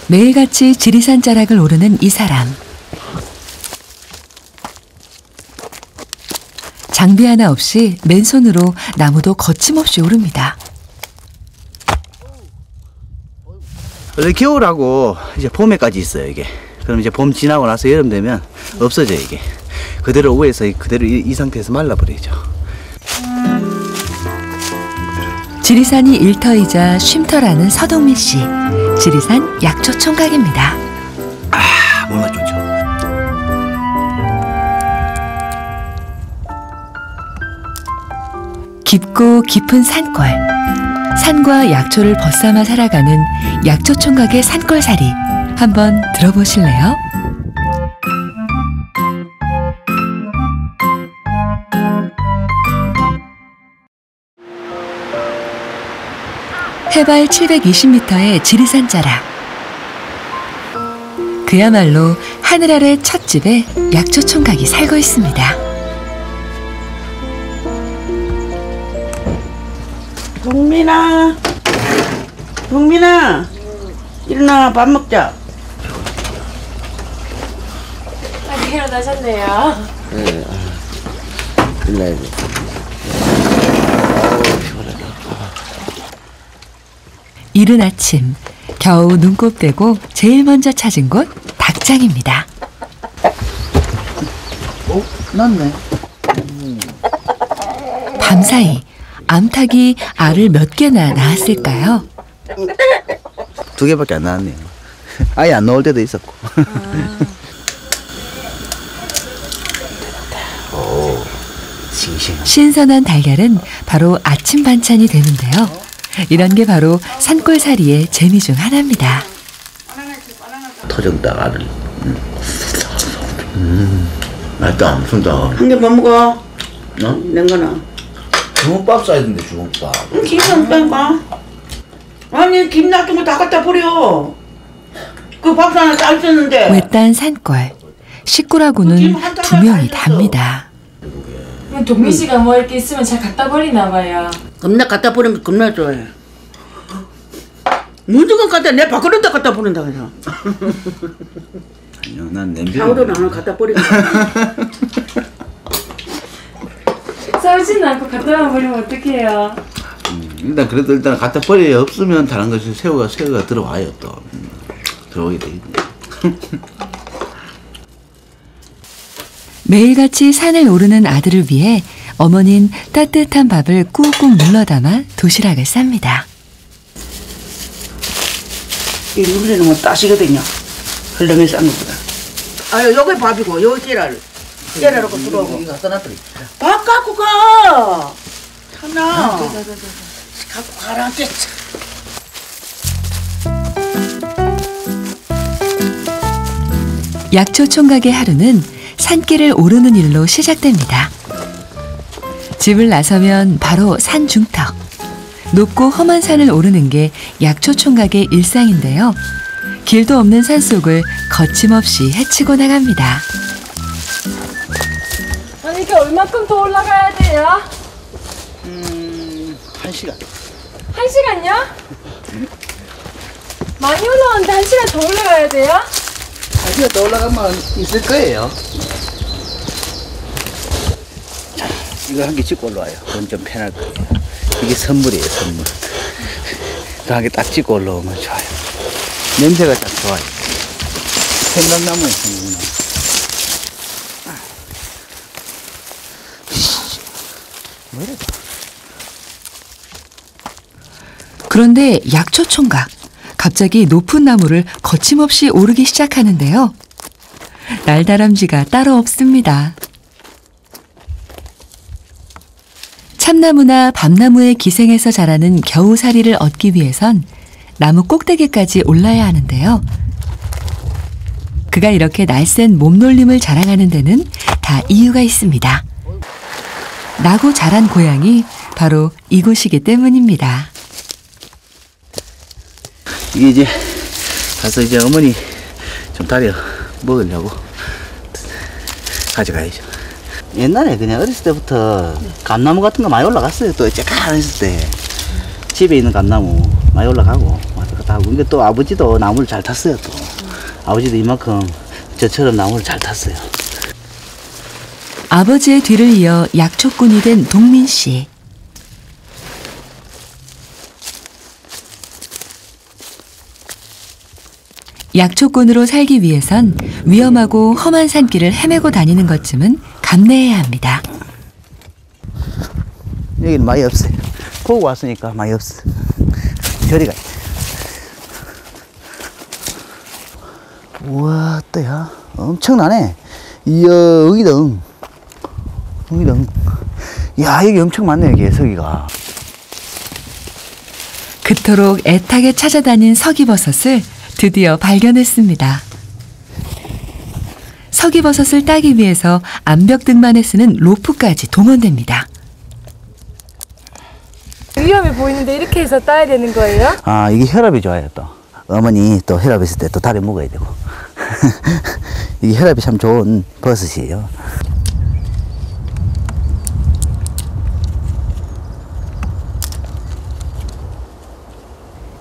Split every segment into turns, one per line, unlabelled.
매일같이 지리산 자락을 오르는 이 사람. 장비 하나 없이 맨손으로 나무도 거침없이 오릅니다.
원래 겨울하고 이제 봄에까지 있어요, 이게. 그럼 이제 봄 지나고 나서 여름 되면 없어져요, 이게. 그대로 위에서 그대로 이 상태에서 말라버리죠.
지리산이 일터이자 쉼터라는 서동민 씨. 지리산 약초 총각입니다.
아, 물맛 좋죠.
깊고 깊은 산골. 산과 약초를 벗삼아 살아가는 약초 총각의 산골살이. 한번 들어보실래요? 해발 720m의 지리산 자락. 그야말로 하늘 아래 찻집에 약초 총각이 살고 있습니다.
동민아, 동민아, 일어나 밥 먹자.
아직 일어나셨네요.
네, 일어나야지.
이른 아침, 겨우 눈곱 떼고 제일 먼저 찾은 곳 닭장입니다.
났네.
밤사이 암탉이 알을 몇 개나 낳았을까요?
2개밖에 안 나왔네요. 아예 안 나올 때도 있었고. 오, 싱싱.
신선한 달걀은 바로 아침 반찬이 되는데요. 이런 게 바로 산골살이의 재미 중 하나입니다.
토종닭 알을. 맛있다, 순다.
한 개 뭐 먹어?
어?
냉거나.
주먹밥 싸야 되는데, 주먹밥.
김이 없다니까. 아니 김 놔둔 거 다 갖다 버려. 그 밥도 하나 짜 있었는데.
외딴 산골. 식구라고는 2명이 답니다.
동민 씨가 뭐 이렇게 있으면 잘 갖다 버리나 봐요.
겁나 갖다 버리면 겁나 좋아해. 무조건 갖다 내 밥그릇에 갖다 버린다 그냥.
아니요, 난 냄비.
샤워도 안 하고 갖다 버리고.
싸우지는 않고 갖다 버리면 어떡해요?
일단 갖다 버려야 없으면 다른 것이 새우가 들어와요, 또. 들어오게 돼 있네.
매일같이 산을 오르는 아들을 위해 어머니는 따뜻한 밥을 꾹꾹 눌러 담아 도시락을 쌉니다.
이 눌리는 건 따시거든요. 헐렁이 싼 것보다. 아, 여기 밥이고 여기 계란하고 들어오고.
이거 갖다 놨더니.
밥 갖고 가. 하나. 갖고 가라.
약초 총각의 하루는 산길을 오르는 일로 시작됩니다. 집을 나서면 바로 산 중턱. 높고 험한 산을 오르는 게 약초 총각의 일상인데요. 길도 없는 산속을 거침없이 헤치고 나갑니다.
아니 이게 얼마큼 더 올라가야 돼요?
1시간.
1시간요? 많이 올라왔는데 1시간 더 올라가야 돼요?
1시간 더 올라가면 있을 거예요. 자, 이거 한 개 찍고 올라와요. 그럼 좀 편할 거예요. 이게 선물이에요, 선물. 한 개 딱 찍고 올라오면 좋아요. 냄새가 딱 좋아요. 생강나무에 생강나무. 뭐래?
그런데 약초 총각. 갑자기 높은 나무를 거침없이 오르기 시작하는데요. 날다람쥐가 따로 없습니다. 참나무나 밤나무의 기생에서 자라는 겨우살이를 얻기 위해선 나무 꼭대기까지 올라야 하는데요. 그가 이렇게 날쌘 몸놀림을 자랑하는 데는 다 이유가 있습니다. 나고 자란 고향이 바로 이곳이기 때문입니다.
이게 이제 가서 이제 어머니 좀 다려 먹으려고 가져가야죠. 옛날에 그냥 어렸을 때부터 감나무 같은 거 많이 올라갔어요. 또 쬐깐 있을 때 집에 있는 감나무 많이 올라가고 왔다 갔다 타고. 이게 또 아버지도 나무를 잘 탔어요, 또. 아버지도 이만큼 저처럼 나무를 잘 탔어요.
아버지의 뒤를 이어 약초꾼이 된 동민 씨. 약초꾼으로 살기 위해선 위험하고 험한 산길을 헤매고 다니는 것쯤은 감내해야 합니다.
여기는 많이 없어요. 보고 왔으니까 많이 없어. 저리 가. 우와, 또야. 엄청나네. 이야, 여기다. 여기다. 야, 여기 엄청 많네, 여기, 서기가.
그토록 애타게 찾아다닌 서기버섯을 드디어 발견했습니다. 서기버섯을 따기 위해서 암벽 등반에 쓰는 로프까지 동원됩니다.
위험해 보이는데 이렇게 해서 따야 되는 거예요?
아, 이게 혈압이 좋아요, 또. 어머니 또 혈압 있을 때 또 다리 먹어야 되고. 이게 혈압이 참 좋은 버섯이에요.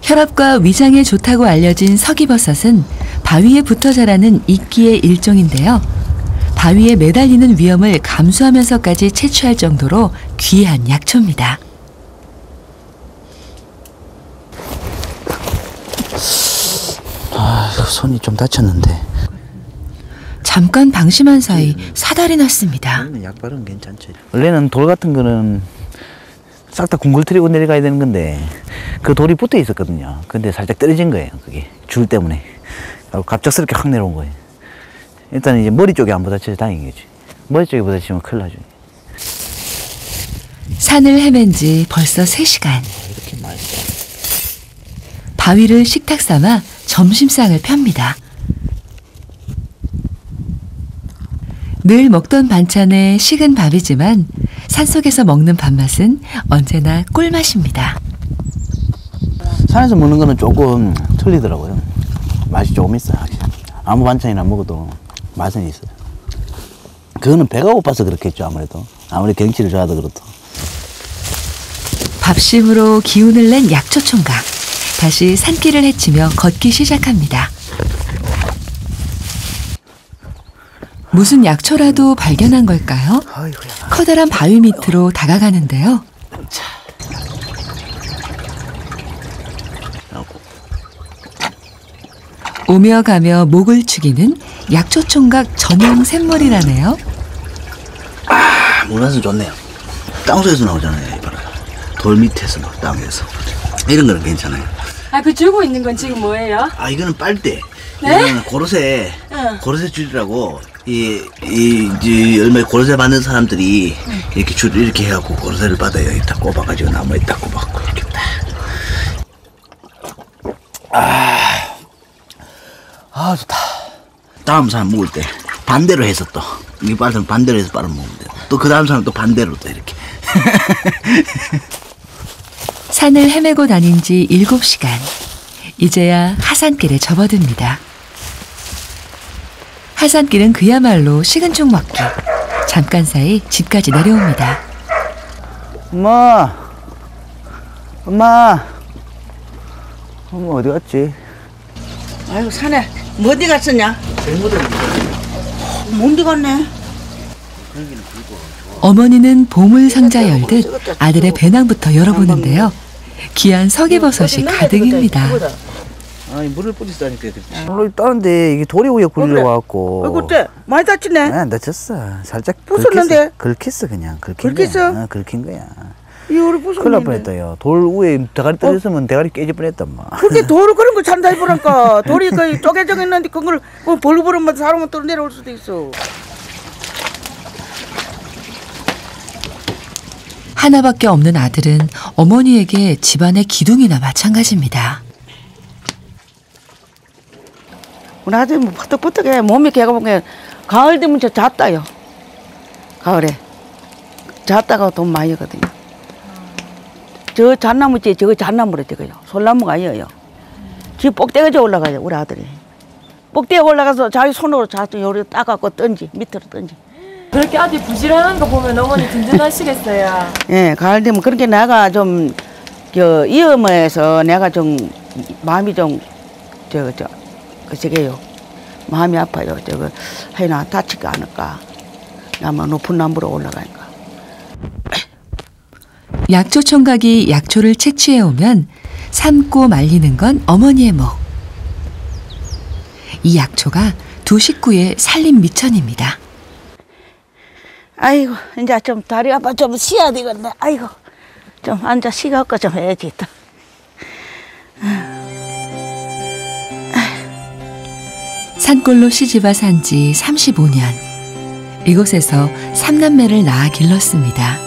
혈압과 위장에 좋다고 알려진 서기버섯은 바위에 붙어 자라는 이끼의 일종인데요. 바위에 매달리는 위험을 감수하면서까지 채취할 정도로 귀한 약초입니다.
아, 손이 좀 다쳤는데.
잠깐 방심한 사이 사달이 났습니다.
약 바르면 괜찮죠. 원래는 돌 같은 거는 싹 다 궁굴트리고 내려가야 되는 건데 그 돌이 붙어 있었거든요. 근데 살짝 떨어진 거예요. 그게 줄 때문에. 갑작스럽게 확 내려온 거예요. 일단 이제 머리 쪽에 안 부딪혀서 다행인 거지. 머리 쪽에 부딪히면 큰일 나죠.
산을 헤맨 지 벌써 3시간.
이렇게 맛있어.
바위를 식탁 삼아 점심상을 펴니다. 늘 먹던 반찬에 식은 밥이지만 산속에서 먹는 밥맛은 언제나 꿀맛입니다.
산에서 먹는 거는 조금 틀리더라고요. 맛이 조금 있어요. 아무 반찬이나 먹어도 맛은 있어요. 그거는 배가 고파서 그렇겠죠, 아무래도. 아무리 경치를 좋아도 그렇도.
밥심으로 기운을 낸 약초총각. 다시 산길을 헤치며 걷기 시작합니다. 무슨 약초라도 발견한 걸까요?
아이고야.
커다란 바위 밑으로 다가가는데요. 오며 가며 목을 축이는 약초총각 전용 샘물이라네요.
아, 물맛은 좋네요. 땅속에서 나오잖아요, 이봐라. 돌 밑에서 막 땅에서. 이런 거는 괜찮아요.
아, 그 들고 있는 건 지금 뭐예요?
아, 이거는 빨대.
네?
이거는 고로쇠,
응.
고로쇠 줄이라고, 얼마 고로쇠 받는 사람들이 이렇게 줄 이렇게 해갖고 고로쇠를 받아요. 여기 딱 꼽아가지고 나무에 딱 꼽아갖고 이렇게 딱. 좋다. 다음 사람 먹을 때 반대로 해서 또, 이게 빨면 반대로 해서 빨아 먹으면 돼요. 또 그 다음 사람 또 반대로 또 이렇게.
산을 헤매고 다닌 지 7시간. 이제야 하산길에 접어듭니다. 하산길은 그야말로 식은 죽 먹기. 잠깐 사이 집까지 내려옵니다.
엄마 어디 갔지?
아이고 산에 뭐 어디 갔었냐? 뭔데 갔네?
어머니는 보물 상자 열듯 아들의 배낭부터 열어보는데요. 귀한 서기버섯이 가득입니다.
아니 물을 뿌리시다니까. 물을 따는데 이게 돌이 위에 굴려갖고.
아이고 때 많이 다치네.
네, 다쳤어. 살짝
부쉈는데?
긁혔어 그냥.
긁혔어?
거야. 긁힌 거야.
이 우리 부쉈는데.
큰일 날 뻔했다요. 돌 위에 대가리 떨어졌으면 대가리 깨질 뻔했단 말.
그렇게 돌을 그런 거 잔다 해보니까 돌이 거의 쪼개져 있는데 그걸 벌루버리면 사람은 또 내려올 수도 있어.
하나밖에 없는 아들은 어머니에게 집안의 기둥이나 마찬가지입니다.
우리 아들이 뭐 퍼뜩퍼뜩해. 몸이 개가 보면 가을 되면 저 잤다요. 가을에 잤다가 돈 많이 하거든요. 저 잣나무 있지, 저거 잣나무래 저거요. 솔나무가 아니에요. 지 꼭대기에 올라가요 우리 아들이. 꼭대기에 올라가서 자기 손으로 자주 요리 따갖고 던지 밑으로 던지.
그렇게 아들 부지런한 거 보면 어머니 든든하시겠어요.
예, 가을 되면 그렇게 내가 좀 위험해서 내가 좀 마음이 좀 그저게요. 마음이 아파요. 하여나 다치지 않을까. 나무 높은 나무로 올라가니까.
약초 총각이 약초를 채취해 오면 삶고 말리는 건 어머니의 목. 이 약초가 두 식구의 살림 미천입니다.
아이고 이제 좀 다리 아파 좀 쉬어야 되겠네. 아이고 좀 앉아 쉬갖고 좀 해야지 또.
산골로 시집와 산 지 35년. 이곳에서 3남매를 낳아 길렀습니다.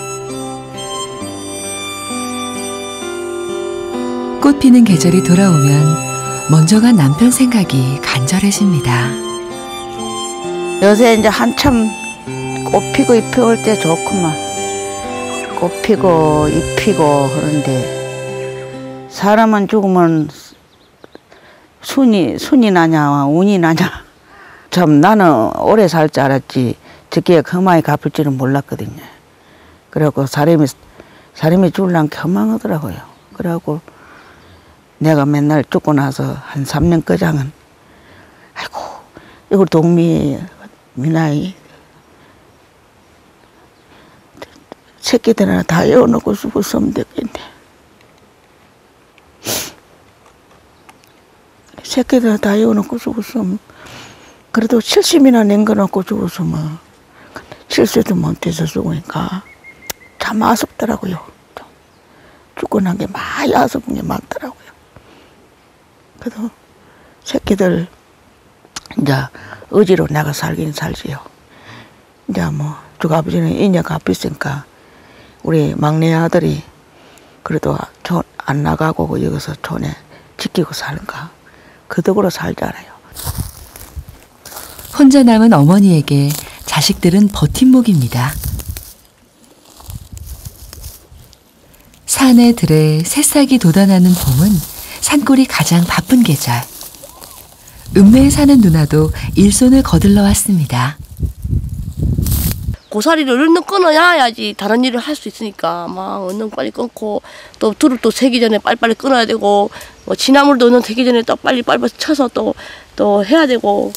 꽃 피는 계절이 돌아오면 먼저 간 남편 생각이 간절해집니다.
요새 이제 한참 꽃 피고 잎 피울 때 좋구만. 꽃 피고 잎 피고 그런데 사람은 죽으면 순이 나냐 운이 나냐. 참 나는 오래 살 줄 알았지 저기에 그만이 갚을 줄은 몰랐거든요. 그래갖고 사람이 죽으려면 허망하더라고요. 그래갖고 내가 맨날 죽고 나서 한 3년 거장은 아이고 이걸 미나이 새끼들 하나 다 에워놓고 죽었으면 됐겠네. 새끼들 다 에워놓고 죽었으면 그래도 70이나 남겨놓고 죽었으면 70도 못해서 죽으니까 참 아쉽더라고요. 죽고 난 게 많이 아쉬운 게 많더라고요. 그래도 새끼들 이제 의지로 내가 살긴 살지요. 이제 뭐 주아버지는 인연 갚았으니까 우리 막내 아들이 그래도 안 나가고 여기서 촌에 지키고 사는가 그 덕으로 살잖아요.
혼자 남은 어머니에게 자식들은 버팀목입니다. 산에 들에 새싹이 돋아나는 봄은 산골이 가장 바쁜 계절. 읍내에 사는 누나도 일손을 거들러 왔습니다.
고사리를 얼른 끊어야지 다른 일을 할 수 있으니까 막 얼른 빨리 끊고 또 둘을 또 새기 전에 빨리빨리 끊어야 되고 뭐 지나물도 얼른 새기 전에 또 빨리 쳐서 또 해야 되고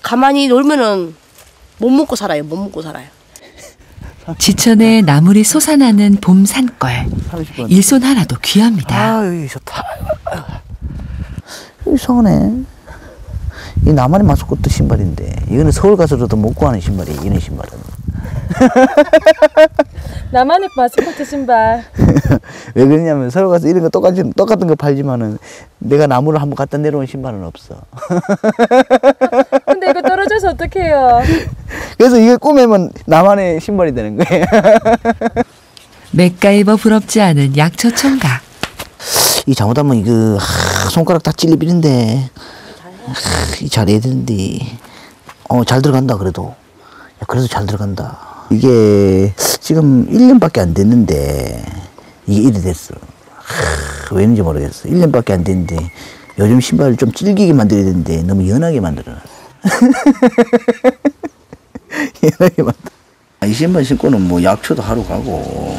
가만히 놀면은 못 먹고 살아요. 못 먹고 살아요.
지천에 나물이 솟아나는 봄 산골. 일손 하나도 귀합니다.
아 여기 좋다. 이상하네. 이 나만의 마스코트 신발인데 이거는 서울 가서도 못 구하는 신발이에요. 이런 신발은.
나만의 마스코트 신발.
왜 그러냐면 서울 가서 이런 거 똑같은 거 팔지만은 내가 나무를 한번 갖다 내려온 신발은 없어.
근데 이거 떨어져서 어떡해요?
그래서 이걸 꾸매면 나만의 신발이 되는 거예요.
맥가이버 부럽지 않은 약초 총각.
이 잘못하면 이거 손가락 다 찔리비는데 잘해야 되는데 잘 들어간다. 그래도 잘 들어간다. 이게 지금 1년밖에 안 됐는데 이게 이래 됐어. 왜인지 모르겠어. 1년밖에 안 됐는데 요즘 신발을 좀 질기게 만들어야 되는데 너무 연하게 만들어놨어. 연하게 만들어. 이 신발 신고는 뭐 약초도 하러 가고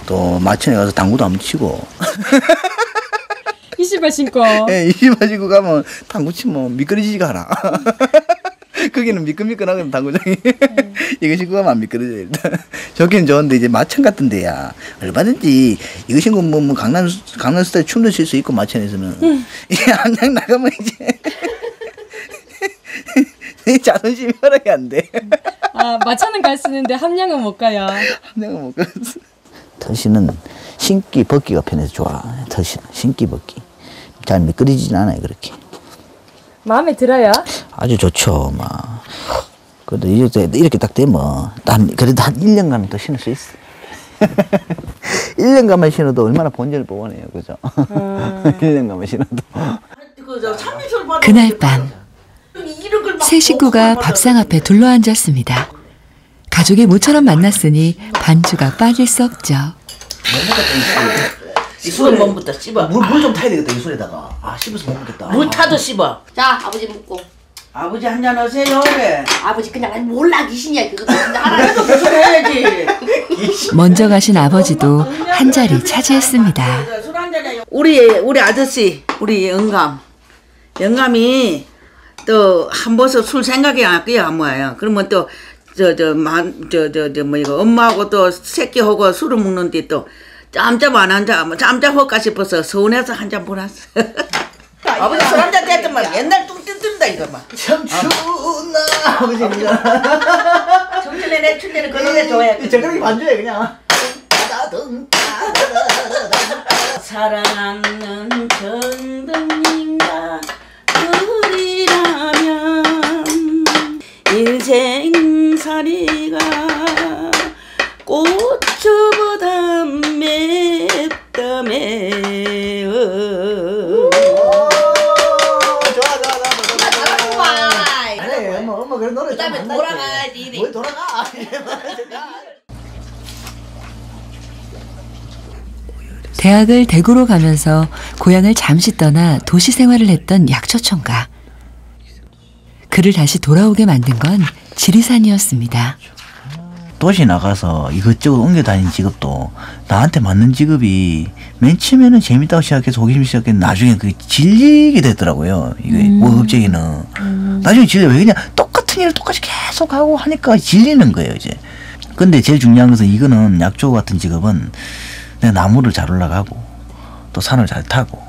또 마천에 가서 당구도 한번 치고.
이 신발 신고.
예, 이 신발 신고 가면 당구 치면 미끄러지지가 않아. 거기는 미끈미끈하거든 당구장이. 이거 신고 가면 안 미끄러져 일단. 좋긴 좋은데 이제 마천 같은 데야 얼마든지 이거 신고 뭐 강남 스타일 춤도 출 수 있고 마천에서는. 이게 한장 나가면 이제 내 자존심이 허락이 안 돼.
아 마차는 갈 수 있는데 함량은 못 가요.
함량은 못 가서. 털씨는 신기 벗기가 편해서 좋아. 털씨는 신기 벗기 잘 미끄러지진 않아요 그렇게.
마음에 들어요?
아주 좋죠. 막 그래도 이렇게 딱 되면 그래도 한 1년간은 더 신을 수 있어. 1년간만 신어도 얼마나 본전을 뽑아내요. 그죠? 1년간만 신어도.
그날 밤 세 식구가 밥상 앞에 둘러앉았습니다. 가족이 모처럼 만났으니 반주가 빠질 수 없죠.
이 술은 몸부터 씹어. 물 좀 타야 되겠다 이 술에다가. 씹어서 못 먹겠다.
물 타도 씹어. 자 아버지 먹고.
아버지 한잔 하세요. 그래.
아버지 그냥 몰라 귀신이야 그거 그냥 하나.
무슨 해야지.
먼저 가신 아버지도 한 자리 차지했습니다.
술 한잔 해요. 우리 아저씨, 우리 영감이 또 한 번서 술 생각이 안 할게요, 뭐예요. 그러면 또 이거 엄마하고 또 새끼하고 술을 먹는데 또 짬짬 안 한자, 짬짬할까 싶어서 서운해서 한 잔 보냈어. 아버지 술 한잔 됐더만 옛날 뚱 뜬다 이거 막.
청춘아 아버지
청춘에 내 춘내는 그 노래 좋아해.
저 그렇게 반주해 그냥.
사랑하는 정든님과 둘이라면 인생살이가 꽃보다 맵다매.
엄마 그런 노래
그다음에 돌아가야지.
뭘 돌아가?
대학을 대구로 가면서 고향을 잠시 떠나 도시 생활을 했던 약초총각. 그를 다시 돌아오게 만든 건 지리산이었습니다.
도시 나가서 이것저것 옮겨 다닌 직업도 나한테 맞는 직업이 맨 처음에는 재밌다고 시작해서 호기심 시작했는데 나중에 그게 질리게 되더라고요. 이게 월급쟁이는. 나중에 질려. 왜 그냥 똑같은 일을 똑같이 계속 하고 하니까 질리는 거예요, 이제. 근데 제일 중요한 것은 이거는 약초 같은 직업은 내가 나무를 잘 올라가고 또 산을 잘 타고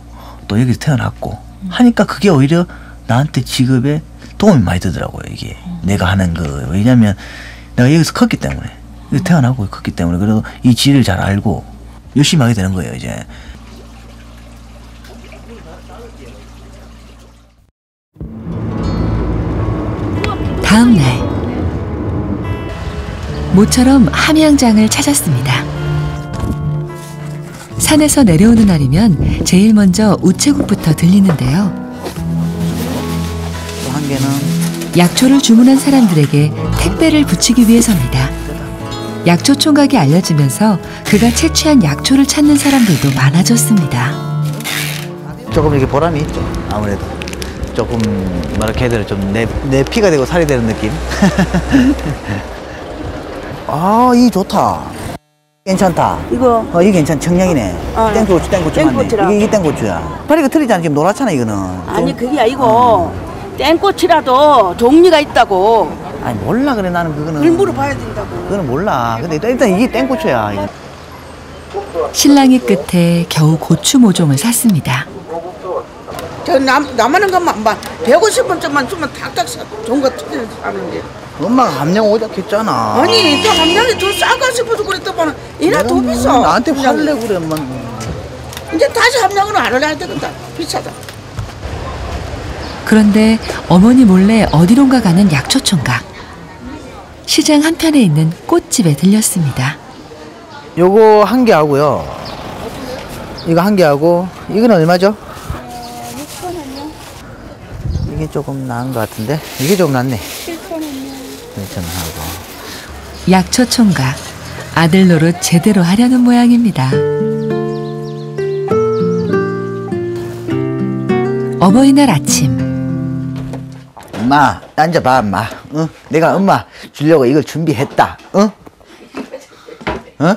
또 여기서 태어났고 하니까 그게 오히려 나한테 직업에 도움이 많이 되더라고요, 이게. 내가 하는 거. 왜냐면 내가 여기서 컸기 때문에. 여기 태어나고 컸기 때문에. 그래도 이 질을 잘 알고 열심히 하게 되는 거예요, 이제.
다음 날 모처럼 함양장을 찾았습니다. 산에서 내려오는 날이면 제일 먼저 우체국부터 들리는데요.
또 한 개는
약초를 주문한 사람들에게 택배를 붙이기 위해서입니다. 약초 총각이 알려지면서 그가 채취한 약초를 찾는 사람들도 많아졌습니다.
조금 이렇게 보람이 있죠, 아무래도. 조금 뭐랄까 해야 되나 좀 내 피가 되고 살이 되는 느낌. 아, 이 좋다. 괜찮다.
이거
이게 괜찮. 청량이네. 땡고추 맞네.
땡고추라.
이게 땡고추야. 파리가 틀리잖아. 지금 노랗잖아 이거는.
아니 그게 아니고 땡꽃이라도 종류가 있다고.
아니 몰라 그래 나는 그거는.
글 물어봐야 된다고.
그거는 몰라. 근데 일단 이게 땡고추야. 이거.
신랑이 끝에 겨우 고추 모종을 샀습니다.
저 남하는 것만 막 150원짜리만 주면 탁탁 좋은 거 사는데.
엄마가 함량 오작했잖아.
아니 또 함량이 더 싸가 싶어서 그랬더만 이나 더 비싸.
나한테 화를 내고 그래 엄마.
이제 다시 함량은 안 올라야 되겠다. 비싸다.
그런데 어머니 몰래 어디론가 가는 약초 총각. 시장 한편에 있는 꽃집에 들렸습니다.
요거 한 개 하고요. 이거 한 개 하고 이건 얼마죠?
6,000원이요?
이게 조금 나은 것 같은데 이게 좀 낫네.
7,000원이요.
7,000원 하고.
약초 총각. 아들 노릇 제대로 하려는 모양입니다. 어버이날 아침.
엄마 앉아봐 엄마. 응? 내가 엄마 주려고 이걸 준비했다. 응? 응?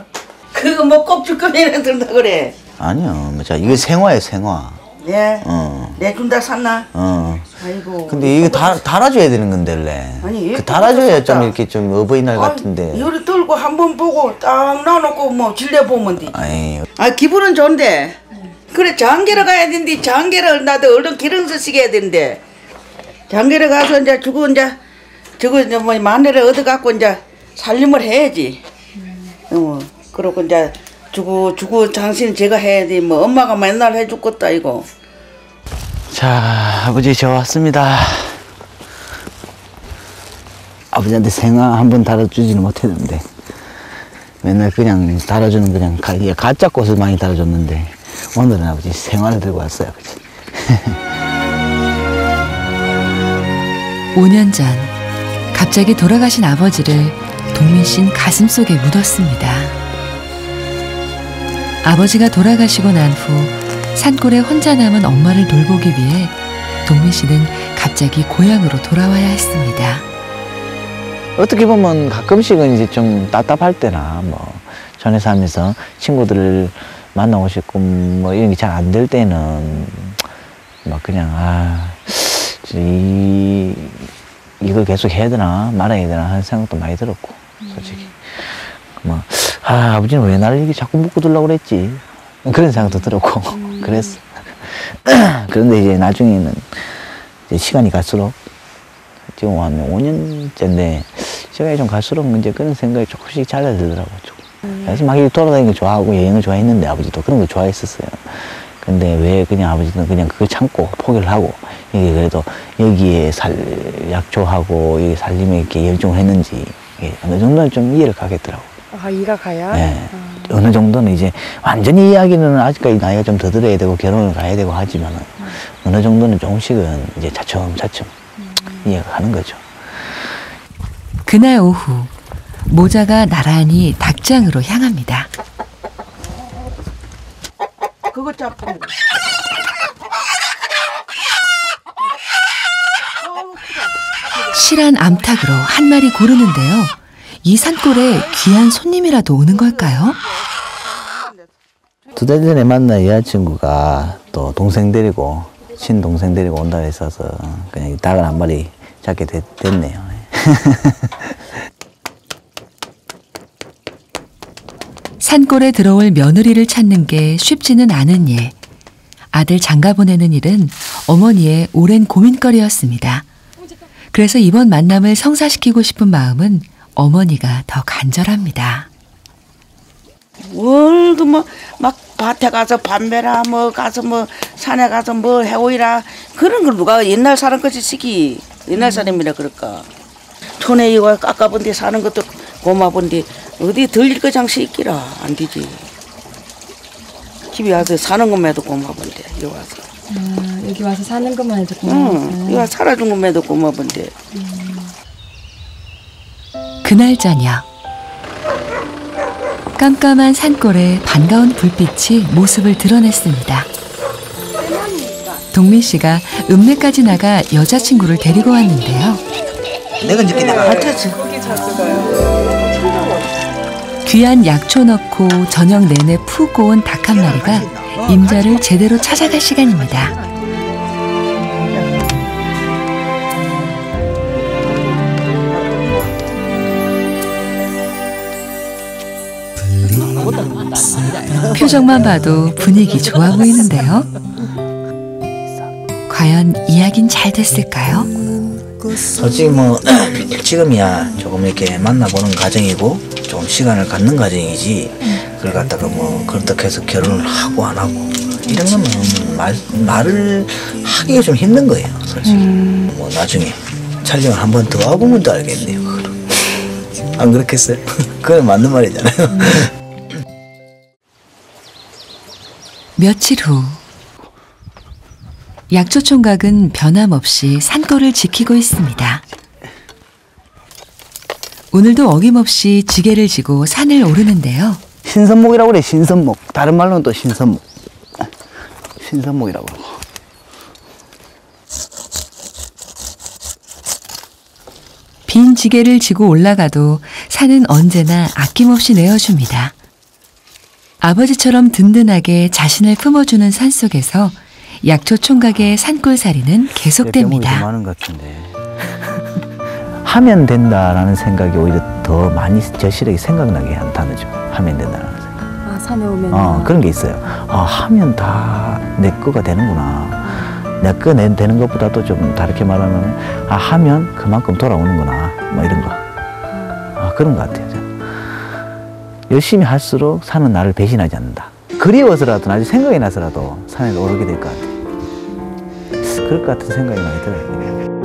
그거 뭐 꼽줄 거면 든다 그래.
아니요. 자 이거 생화예요 생화.
네.
어.
내 준다 샀나?
어.
아이고.
근데 이거 달아줘야 되는 건데 원래.
아니,
그 달아줘야
예쁘게
좀
샀다.
이렇게 좀 어버이날 같은데.
요리 들고 한번 보고 딱 놔놓고 뭐 질려보면 돼.
아이.
아 기분은 좋은데. 그래 장계러 가야 되는데 장계를 나도 얼른 기름서 쓰게 해야 되는데. 장계러 가서 이제 주고 이제 저거 이제 뭐 마늘을 얻어 갖고 이제 살림을 해야지. 그러고 이제 주고 당신 제가 해야 돼. 뭐 엄마가 맨날 해줄 것도 아니고.
자 아버지 저 왔습니다. 아버지한테 생화 한번 달아주지는 못했는데 맨날 그냥 달아주는 그냥 가짜 꽃을 많이 달아줬는데 오늘은 아버지 생화를 들고 왔어요 아버지.
5년 전 갑자기 돌아가신 아버지를 동민 씨는 가슴속에 묻었습니다. 아버지가 돌아가시고 난 후 산골에 혼자 남은 엄마를 돌보기 위해 동민 씨는 갑자기 고향으로 돌아와야 했습니다.
어떻게 보면 가끔씩은 이제 좀 답답할 때나 뭐 전에 살면서 친구들을 만나고 싶고 뭐 이런 게 잘 안 될 때는 막 그냥 이걸 계속 해야 되나 말아야 되나 하는 생각도 많이 들었고 솔직히 뭐 아버지는 왜 나를 이렇게 자꾸 묶고 두려고 그랬지 그런 생각도 들었고 그랬어. 그런데 이제 나중에는 이제 시간이 갈수록 지금 한 5년째인데 시간이 좀 갈수록 이제 그런 생각이 조금씩 잦아들더라고요. 그래서 막 이렇게 돌아다니는 거 좋아하고 여행을 좋아했는데 아버지도 그런 거 좋아했었어요. 근데 왜 그냥 아버지는 그냥 그걸 참고 포기를 하고 이게 그래도 여기에 약초하고 여기 살림에 이렇게 열중을 했는지 어느 정도는 좀 이해를 가겠더라고요.
아, 이해가 가요?
네. 어느 정도는 이제 완전히 이야기는 아직까지 나이가 좀 더 들어야 되고 결혼을 가야 되고 하지만은 어느 정도는 조금씩은 이제 차츰차츰 이해가 가는 거죠.
그날 오후 모자가 나란히 닭장으로 향합니다.
그거 잡고.
실한 암탉으로 한 마리 고르는데요. 이 산골에 귀한 손님이라도 오는 걸까요?
2달 전에 만난 여자친구가 또 동생 데리고 친동생 데리고 온다 했어서 그냥 닭을 한 마리 잡게 됐네요.
산골에 들어올 며느리를 찾는 게 쉽지는 않은 일. 아들 장가 보내는 일은 어머니의 오랜 고민거리였습니다. 그래서 이번 만남을 성사시키고 싶은 마음은 어머니가 더 간절합니다.
뭘, 막 밭에 가서 밤배라, 가서 산에 가서 해오이라. 그런 걸 누가 옛날 사람 것이 시키. 옛날 사람이라 그럴까. 촌에 이거 깎아본 데 사는 것도 고마본데 어디 들릴 거 장시 있기라. 안 되지. 집에 와서 사는 것만 해도 고마본데, 여기 와서.
여기 와서 사는 것만 해도 고마워요.
여기 와서 살아준 것만 해도 고마본데.
그날 저녁 깜깜한 산골에 반가운 불빛이 모습을 드러냈습니다. 동민 씨가 읍내까지 나가 여자친구를 데리고 왔는데요.
내가 이제 내가
귀한 약초 넣고 저녁 내내 푹 고운 닭 한 마리가 임자를 제대로 찾아갈 시간입니다. 표정만 봐도 분위기 좋아 보이는데요. 과연 이야기는 잘 됐을까요?
솔직히 지금이야 조금 이렇게 만나보는 과정이고 조금 시간을 갖는 과정이지 그걸 갖다가 그렇다고 해서 결혼을 하고 안 하고 이런 거는 말을 하기가 좀 힘든 거예요 솔직히. 나중에 촬영을 한 번 더 하고는 또 알겠네요. 안 그렇겠어요? 그건 맞는 말이잖아요.
며칠 후 약초 총각은 변함없이 산골을 지키고 있습니다. 오늘도 어김없이 지게를 지고 산을 오르는데요.
신선목이라고 그래. 신선목. 다른 말로는 또 신선목. 신선목이라고.
빈 지게를 지고 올라가도 산은 언제나 아낌없이 내어줍니다. 아버지처럼 든든하게 자신을 품어주는 산속에서 약초 총각의 산골살이는 계속됩니다.
많은 것 같은데. 하면 된다라는 생각이 오히려 더 많이 저실하게 생각나게 한 단어죠. 하면 된다라는 생각.
아, 산에 오면.
그런 게 있어요. 하면 다 내 거가 되는구나. 내 거 되는 것보다도 좀 다르게 말하면 하면 그만큼 돌아오는구나. 이런 거. 그런 것 같아요. 열심히 할수록 산은 나를 배신하지 않는다. 그리워서라도 나중에 생각이 나서라도 산에 오르게 될 것 같아요. 그럴 것 같은 생각이 많이 들어요.